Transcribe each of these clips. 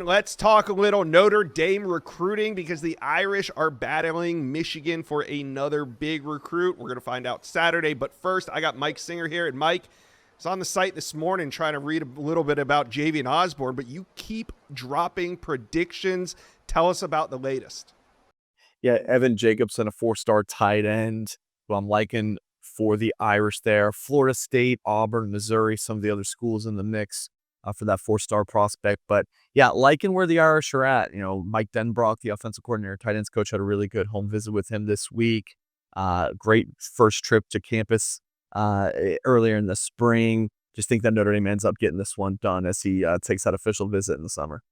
Let's talk a little Notre Dame recruiting because the Irish are battling Michigan for another big recruit. We're going to find out Saturday. But first, I got Mike Singer here. And Mike, I was on the site this morning trying to read a little bit about Javian Osborne, but you keep dropping predictions. Tell us about the latest. Yeah, Evan Jacobson, a four-star tight end, who I'm liking for the Irish there. Florida State, Auburn, Missouri, some of the other schools in the mix for that four-star prospect. But yeah, liking where the Irish are at. You know, Mike Denbrock, the offensive coordinator, tight ends coach, had a really good home visit with him this week. Great first trip to campus earlier in the spring. Just think that Notre Dame ends up getting this one done as he takes that official visit in the summer.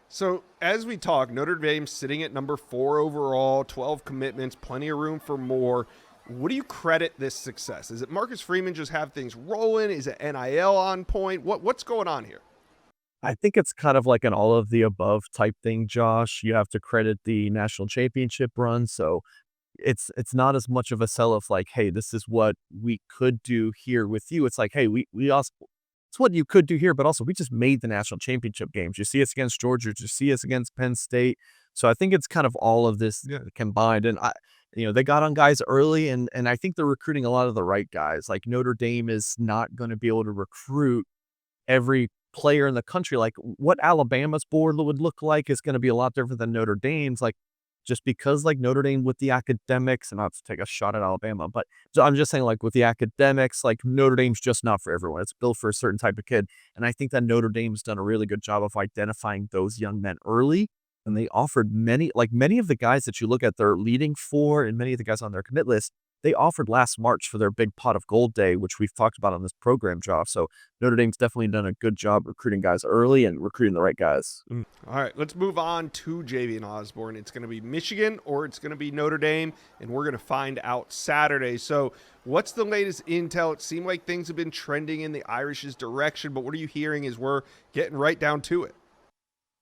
So, as we talk, Notre Dame sitting at number 4 overall, 12 commitments, plenty of room for more. What do you credit this success? Is it Marcus Freeman just have things rolling? Is it NIL on point? What's going on here? I think it's kind of like an all of the above type thing, Josh. You have to credit the national championship run. So it's not as much of a sell of like, hey, this is what we could do here with you. It's like, hey, we also it's what you could do here, but also we just made the national championship games. You see us against Georgia, you see us against Penn State. So I think it's kind of all of this combined. And they got on guys early, and I think they're recruiting a lot of the right guys. Like Notre Dame is not going to be able to recruit every player in the country. Like what Alabama's board would look like is going to be a lot different than Notre Dame's. Like just because like Notre Dame with the academics, and not to take a shot at Alabama, but so I'm just saying like with the academics, like Notre Dame's just not for everyone. It's built for a certain type of kid. And I think that Notre Dame's done a really good job of identifying those young men early. And they offered many of the guys that you look at their leading for and many of the guys on their commit list, they offered last March for their big pot of gold day, which we've talked about on this program, Josh. So Notre Dame's definitely done a good job recruiting guys early and recruiting the right guys. All right, let's move on to Javian Osborne. It's going to be Michigan or it's going to be Notre Dame, and we're going to find out Saturday. So what's the latest intel? It seemed like things have been trending in the Irish's direction, but what are you hearing as we're getting right down to it?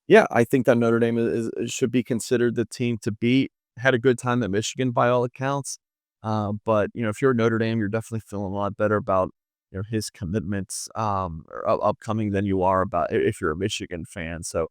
Yeah, I think that Notre Dame should be considered the team to beat. Had a good time at Michigan by all accounts. But if you're Notre Dame, you're definitely feeling a lot better about his commitments upcoming than you are about if you're a Michigan fan. So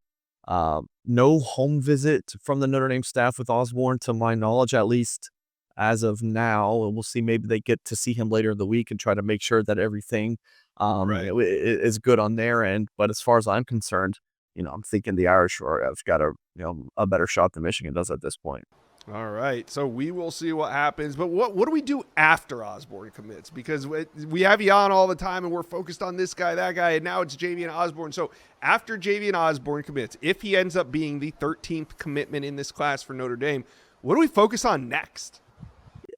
no home visit from the Notre Dame staff with Osborne, to my knowledge, at least as of now. And we'll see. Maybe they get to see him later in the week and try to make sure that everything Right. is good on their end. But as far as I'm concerned, I'm thinking the Irish have got a better shot than Michigan does at this point. All right, so we will see what happens. But what do we do after Osborne commits? Because we have you on all the time, and we're focused on this guy, that guy, and now it's Javian Osborne. So after Javian Osborne commits, if he ends up being the 13th commitment in this class for Notre Dame, what do we focus on next?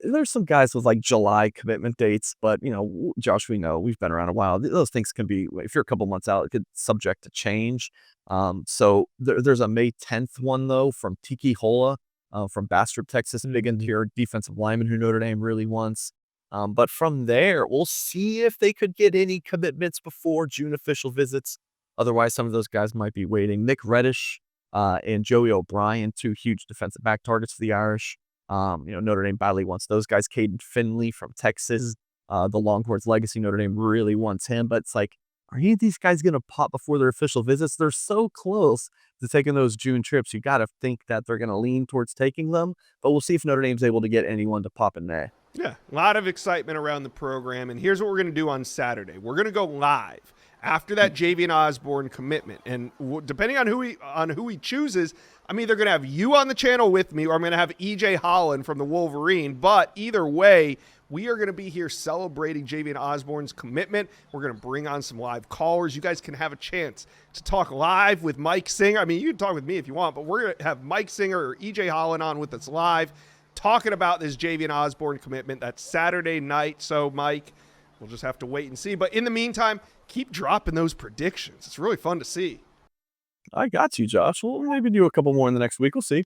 There's some guys with like July commitment dates, but Josh, we know we've been around a while. Those things can be, if you're a couple months out, it could subject to change. So there's a May 10th one though from Tiki Hola. From Bastrop, Texas, big interior defensive lineman who Notre Dame really wants. But from there, we'll see if they could get any commitments before June official visits. Otherwise, some of those guys might be waiting. Nick Reddish and Joey O'Brien, two huge defensive back targets for the Irish. Notre Dame badly wants those guys. Caden Finley from Texas, the Longhorns legacy. Notre Dame really wants him, but it's like, are any of these guys going to pop before their official visits? They're so close to taking those June trips. You got to think that they're going to lean towards taking them, but we'll see if Notre Dame's able to get anyone to pop in there. Yeah, a lot of excitement around the program. And here's what we're going to do on Saturday. We're going to go live after that Javian Osborne commitment. And depending on who he chooses, I'm either going to have you on the channel with me or I'm going to have EJ Holland from the Wolverine. But either way, we are going to be here celebrating Javian Osborne's commitment. We're going to bring on some live callers. You guys can have a chance to talk live with Mike Singer. I mean, you can talk with me if you want, but we're going to have Mike Singer or EJ Holland on with us live talking about this Javian Osborne commitment. That's Saturday night. So, Mike, we'll just have to wait and see. But in the meantime, keep dropping those predictions. It's really fun to see. I got you, Josh. We'll maybe do a couple more in the next week. We'll see.